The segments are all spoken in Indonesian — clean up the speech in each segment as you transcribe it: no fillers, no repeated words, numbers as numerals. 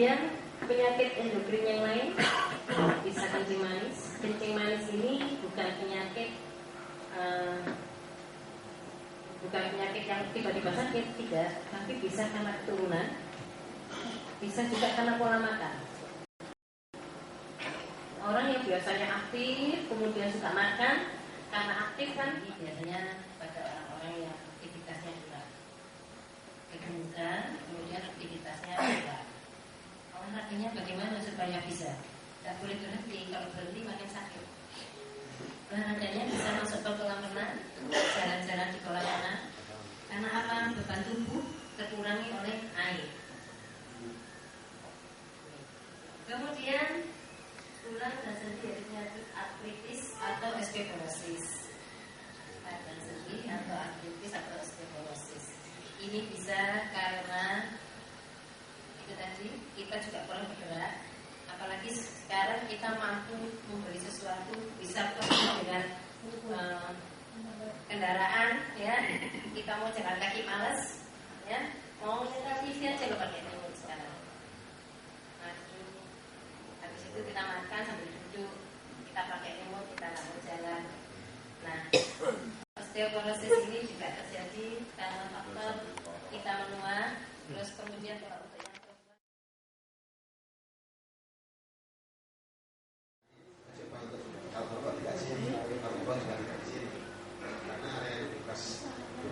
Kemudian penyakit endokrin yang lain bisa kencing manis. Kencing manis ini bukan penyakit yang tiba-tiba sakit, tidak, tapi bisa karena keturunan, bisa juga karena pola makan. Orang yang biasanya aktif kemudian suka makan, karena aktif kan biasanya pada orang-orang yang aktivitasnya juga kegemukan, kemudian aktivitasnya juga. Olahraganya bagaimana supaya bisa? Tidak boleh berhenti, kalau berhenti makin sakit. Olahraganya bisa masuk ke kolam renang, jalan-jalan di kolam renang. Karena apa? Beban tubuh terkurangi oleh air. Kemudian tulang dan sendi dari penyakit artritis atau osteoporosis. Dan sendi atau artritis atau osteoporosis. Ini bisa karena itu tadi kita juga kurang bergerak. Apalagi sekarang kita mampu membeli sesuatu, bisa pergi dengan kendaraan, ya. Kita mau jalan kaki malas, ya. Mau nyetel TV aja lo pakai remote sekarang. Maju. Habis itu kita makan sambil duduk, kita pakai remote, kita nggak mau jalan. Nah, osteoporosis ini juga terjadi karena faktor kita menua, terus kemudian kalau untuk yang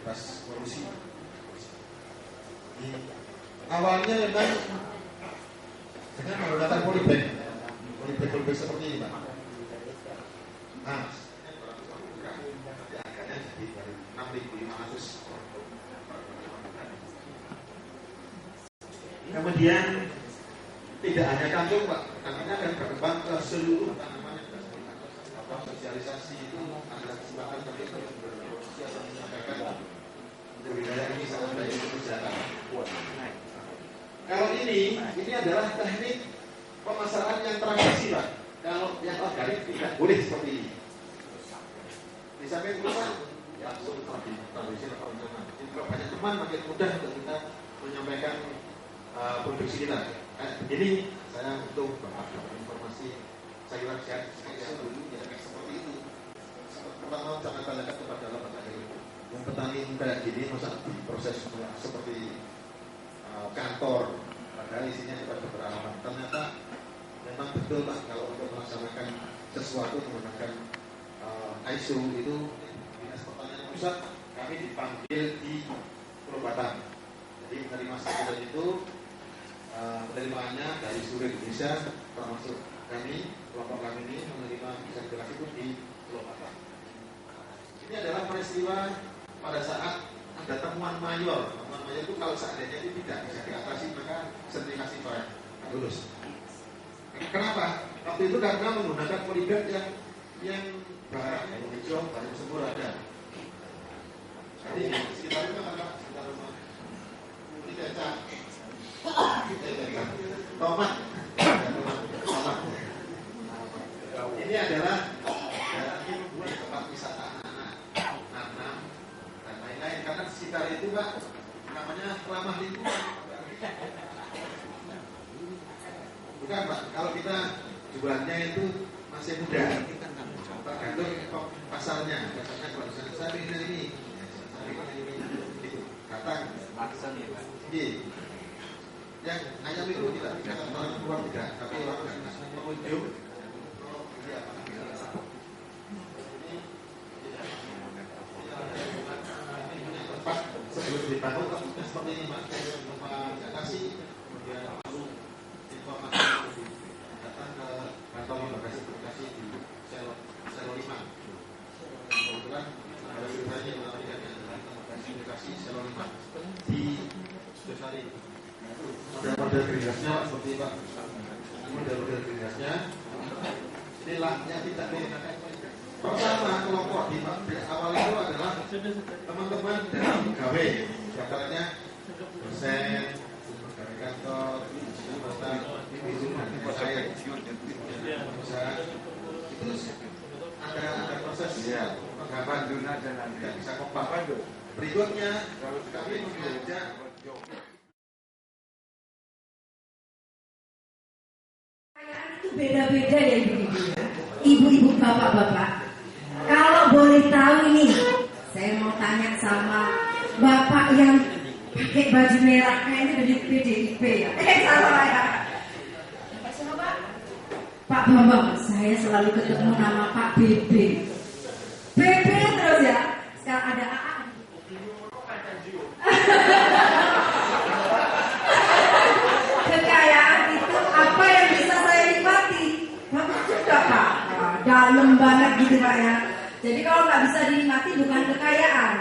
bekas korupsi. Awalnya memang dengan menggunakan polybag seperti ini, Pak. Nah, harganya jadi 6.500. Kemudian tidak hanya kantung, Pak, nantinya akan berkembang ke seluruh tanaman yang sosialisasi itu ada kesempatan bagi yang menyampaikan budaya ini sangat baik untuk berjalan. Kalau ini adalah teknik pemasaran yang tradisi, Pak. Kalau yang organik tidak boleh seperti ini. Di samping perusahaan, ya langsung tradisi konvensional. Jadi kalau banyak teman makin mudah untuk kita menyampaikan produksi kita. Begini saya untuk informasi saya kira dulu ya seperti itu. Pertama jangan tanyakan kepada petani. Yang petani kayak gini masa proses seperti kantor, padahal isinya cuma beberapa halaman. Ternyata memang betul, Pak, kalau untuk melaksanakan sesuatu menggunakan ISO itu Dinas Pertanian Pusat kami dipanggil di Purwakarta. Jadi menerima sertifikat itu penerimaannya dari seluruh Indonesia, termasuk kami, kelompok kami ini menerima sertifikasi itu di Purwakarta. Ini adalah peristiwa pada saat ada temuan mayor. Temuan mayor itu kalau seandainya itu tidak bisa diatasi maka sertifikasi Pak lulus. Kenapa? Waktu itu karena menggunakan polybag yang bahan hijau, bahan sempur ada. Jadi sekitar itu apa? Sekitar rumah. Ini kecap. Tomat. Ini adalah ini membuat tempat wisata anak-anak, nanam dan lain-lain. Karena di sekitar itu, Pak, namanya ramah lingkungan. Bukan, Pak. Kalau kita jualnya itu masih muda, tergantung pasarnya. Biasanya kalau misalnya saya ini datang. Iya. Yang ayam itu tidak orang keluar tidak, tapi orang pengunjung. Tempat sebelum dibangun seperti ini, Pak. Tempat lokasi, kemudian lalu informasi datang ke kantor lokasi di Selo 5. Kebetulan ada ceritanya melalui komunikasi Selo 5 di Sosari. Model greenhouse-nya seperti Pak. Model greenhouse-nya ini lahnya tidak digunakan. Pertama kelompok di awal itu adalah teman-teman dari pegawai, daftarnya dosen, pegawai kantor, saya itu ada proses penggabungan tidak bisa kompak. Berikutnya kami mengajak beda-beda ya ibu-ibu. Ibu-ibu, bapak-bapak. Kalau boleh tahu nih, saya mau tanya sama bapak yang pakai baju merah kayaknya dari PDIP ya. Salah ya. Pak Bambang, saya selalu ketemu nama Pak BB. BB terus ya. Sekarang ada AA. Kekayaan itu apa yang bisa saya nikmati? Bagus juga Pak. Dalam banget gitu Pak ya. Jadi kalau nggak bisa dinikmati bukan kekayaan.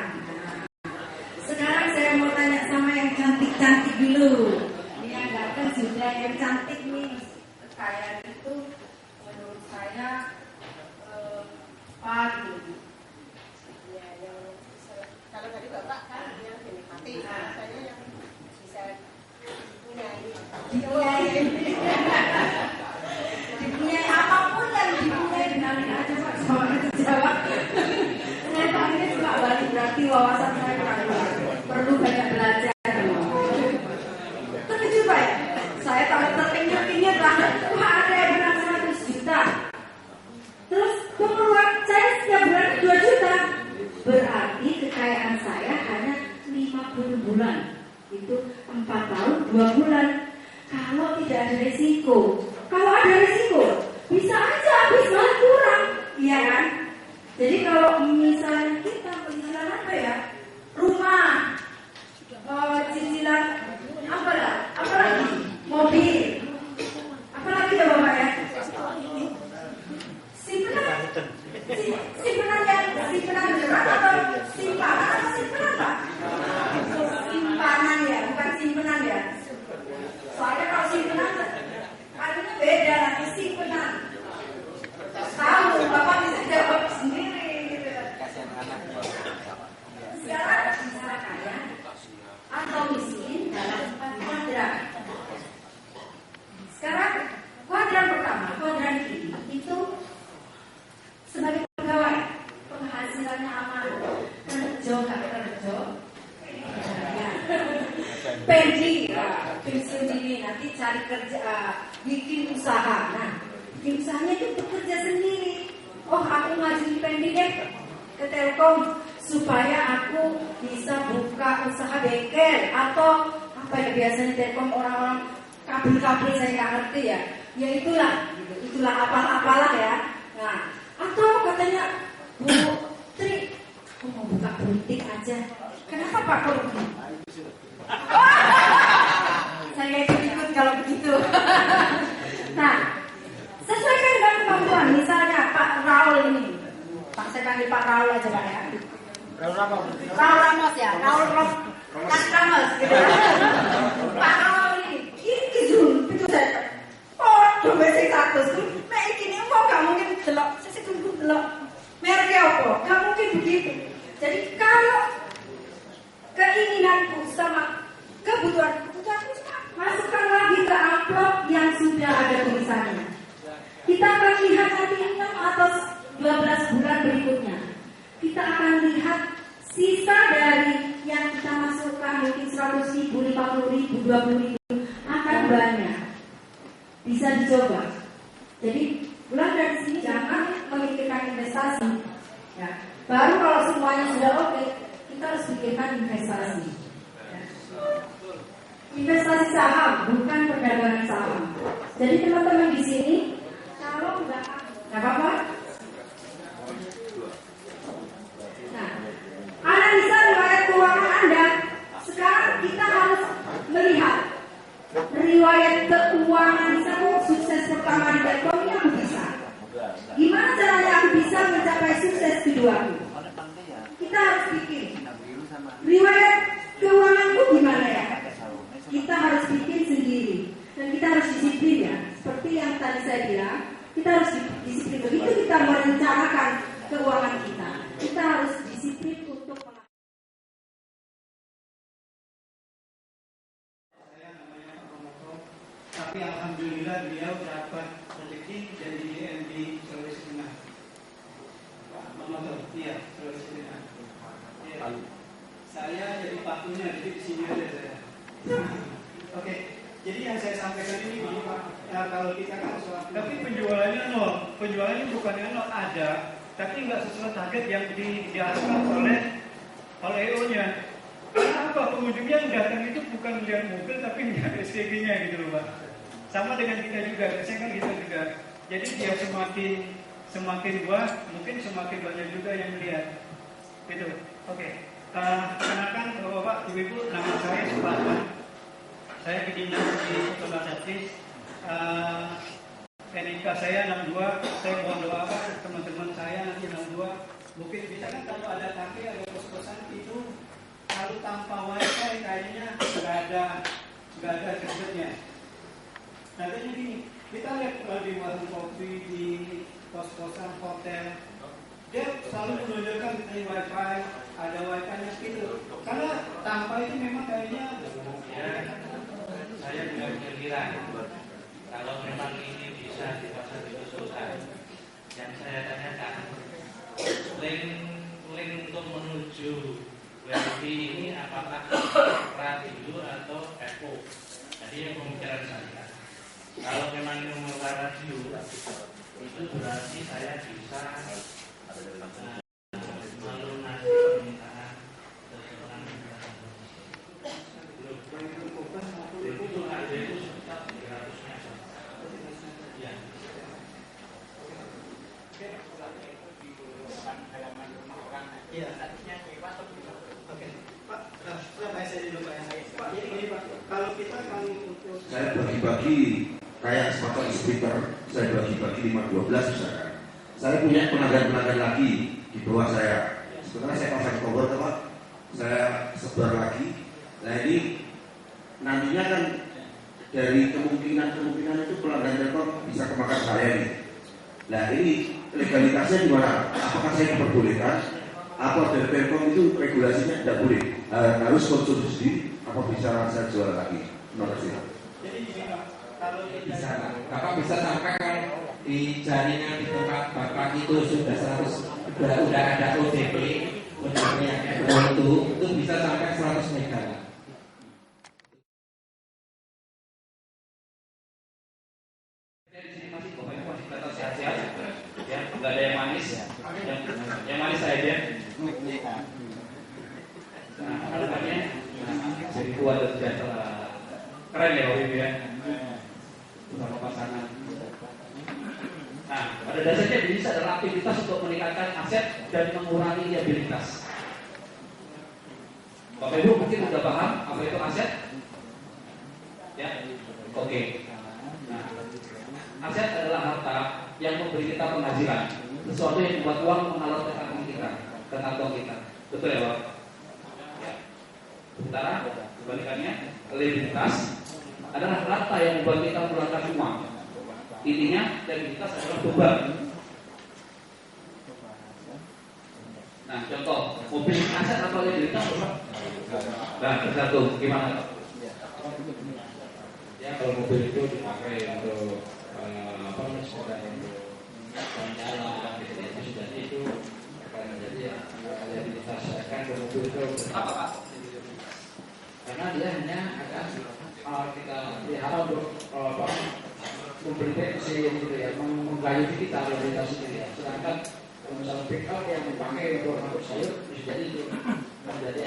Sekarang saya mau tanya sama yang cantik-cantik dulu. Ini yang datang sudah yang cantik nih. Kekayaan itu menurut saya apa gitu? Ya, yang kalau tadi Bapak kan yang dinikmati, saya yang bisa dipunyai apapun yang dipunyai dengan aja Pak. Soalnya terjawab. Ternyata ini juga balik berarti wawasan saya perlu banyak belajar. Terkejut Pak ya? Saya tambah terkenyut-kenyut lah. Wah ada yang menang 100 juta. Terus pengeluaran saya setiap bulan 2 juta. Berarti kekayaan saya hanya 50 bulan. Itu 4 tahun 2 bulan. Kalau tidak ada resiko, kalau ada resiko bisa aja habis malah kurang, iya kan? Jadi kalau misalnya kita cicilan apa ya, rumah, cicilan apa lah, apalagi mobil, apalagi ya Bapak ya, simpenan berat atau simpanan atau simpenan Pak? Simpanan ya, bukan simpenan ya. Soalnya kalau simpenan artinya beda lagi simpenan. Tahu Bapak bisa jawab sendiri gitu. Sekarang bisa kaya atau miskin dalam 4 kuadran. Sekarang kuadran pertama, kuadran kiri itu sebagai pegawai, penghasilannya aman, kerja gak kerja, pensiun, pensiun dini, nanti cari kerja, bikin usaha. Nah, bikin usahanya itu bekerja sendiri. Oh, aku ngajuin pensiun deh ke Telkom supaya aku bisa buka usaha bengkel atau apa ya biasanya Telkom orang-orang kabel-kabel saya nggak ngerti ya. Ya itulah, gitu. Itulah apalah ya. Nah, atau katanya Bu Tri, aku mau buka butik aja. Kenapa Pak kalau begitu? Saya ikut kalau begitu. Nah, sesuaikan dengan kemampuan. Misalnya Pak Raul ini, Pak saya panggil Pak Raul aja Pak ya. Raul Ramos ya, Raul Ramos gitu ya. Pak Raul ini zoom, itu saya. Oh, domestik status tuh, ini mau gak mungkin delok, saya tunggu delok. Mereknya apa? Gak mungkin begitu. Jadi kalau keinginanku sama kebutuhanku masukkan lagi ke amplop yang sudah ada tulisannya. Kita akan lihat nanti 6 atau 12 bulan berikutnya. Kita akan lihat sisa dari yang kita masukkan mungkin 100.000, 50.000, 20.000 akan banyak. Bisa dicoba. Jadi mulai dari sini jangan memikirkan investasi. Ya. Baru kalau semuanya sudah oke, kita harus pikirkan investasi. Ya. Investasi saham bukan perdagangan saham. Jadi teman-teman di sini kalau nggak apa-apa. Nah, analisa riwayat keuangan Anda. Sekarang kita harus melihat riwayat keuangan saya sukses pertama di Telkom ini aku bisa. Gimana caranya aku bisa mencapai sukses kedua? Kita harus pikir riwayat keuanganku gimana ya? Kita harus bikin sendiri dan kita harus disiplin ya. Seperti yang tadi saya bilang, kita harus disiplin. Begitu kita merencanakan keuangan kita, kita harus disiplin untuk tapi alhamdulillah beliau dapat rezeki jadi DMD Sulawesi Tengah. Iya, Sulawesi Tengah. Ya. Saya jadi pakunya, jadi di sini ada saya. Oke, jadi yang saya sampaikan ini Pak. kalau kita kan tapi penjualannya nol, penjualannya bukannya nol, ada, tapi nggak sesuai target yang diharapkan oleh EO-nya. Karena apa? Pengunjungnya yang datang itu bukan melihat mobil tapi melihat SPG-nya gitu loh Pak. Sama dengan kita juga, biasanya kan kita juga. Jadi dia semakin luas, mungkin semakin banyak juga yang melihat. Gitu. Oke. Kenalkan Bapak, Ibu, nama saya Suparman. Saya pimpinan di Kota Servis. NIK saya 62. Saya mohon doa teman-teman saya nanti 62. Mungkin bisa kan kalau ada kafe, ada kos-kosan itu kalau tanpa wifi kayaknya nggak ada kerjanya. Nah jadi gini, kita lihat kalau di warung kopi, di kos-kosan, hotel, dia selalu menunjukkan di wifi, ada wifi-nya gitu. Karena tanpa itu memang kayaknya saya juga kira kalau memang ini bisa dipasang di kos-kosan, yang saya tanyakan link untuk menuju wifi ini apakah radio atau FO? Jadi yang pembicaraan saya, kalau memang ini memerlukan radio, itu berarti saya bisa melunasi permintaan seseorang. Itu harga itu sekitar 300 meter. Ya. Iya. Oke, Pak. Saya dulu Pak. Pak, jadi gini Pak, kalau kita untuk saya bagi-bagi kayak semacam speaker, saya bagi-bagi 5-12 misalkan. Saya punya pelanggan-pelanggan lagi di bawah saya. Sebenarnya saya pasang cover Pak, saya sebar lagi. Nah ini nantinya kan dari kemungkinan itu pelanggan Telkom bisa kemakan saya nih. Nah ini legalitasnya gimana? Apakah saya diperbolehkan? Apa dari Telkom itu regulasinya tidak boleh? Harus konsumsi sendiri? Apa bisa saya jual lagi? Terima kasih. jadi gini Pak, kalau Bisa, Bapak bisa sampaikan di jaringan di tempat Bapak itu sudah ada ODP yang itu bisa sampai 100 MB. Di sini masih pokoknya masih kelihatan sehat-sehat, ya, nggak ada yang manis, yang manis saja. Nah, harapannya jadi kuat dan sejahtera. Keren ya Bapak Ibu ya. Bersama pasangan. Nah, pada dasarnya bisnis adalah aktivitas untuk meningkatkan aset dan mengurangi liabilitas. Bapak Ibu mungkin sudah paham apa itu aset? Ya, oke. Nah, aset adalah harta yang memberi kita penghasilan, sesuatu yang membuat uang mengalir ke kantong kita. Betul ya Pak? Ya. Sementara kebalikannya, liabilitas adalah harta yang membuat kita mengeluarkan uang. Intinya liabilitas adalah beban. Nah, contoh mobil aset atau liabilitas Pak? Nah, tergantung gimana? Ya kalau mobil itu dipakai untuk sepeda untuk jalan-jalan gitu ya, itu akan menjadi liabilitas akan mobil itu Apa Pak? karena dia hanya akan kita pelihara untuk memberi bensin gitu ya, menggayuhi kita liabilitas itu ya. Sedangkan kalau misalnya pick up yang dipakai untuk angkut sayur bisa jadi itu menjadi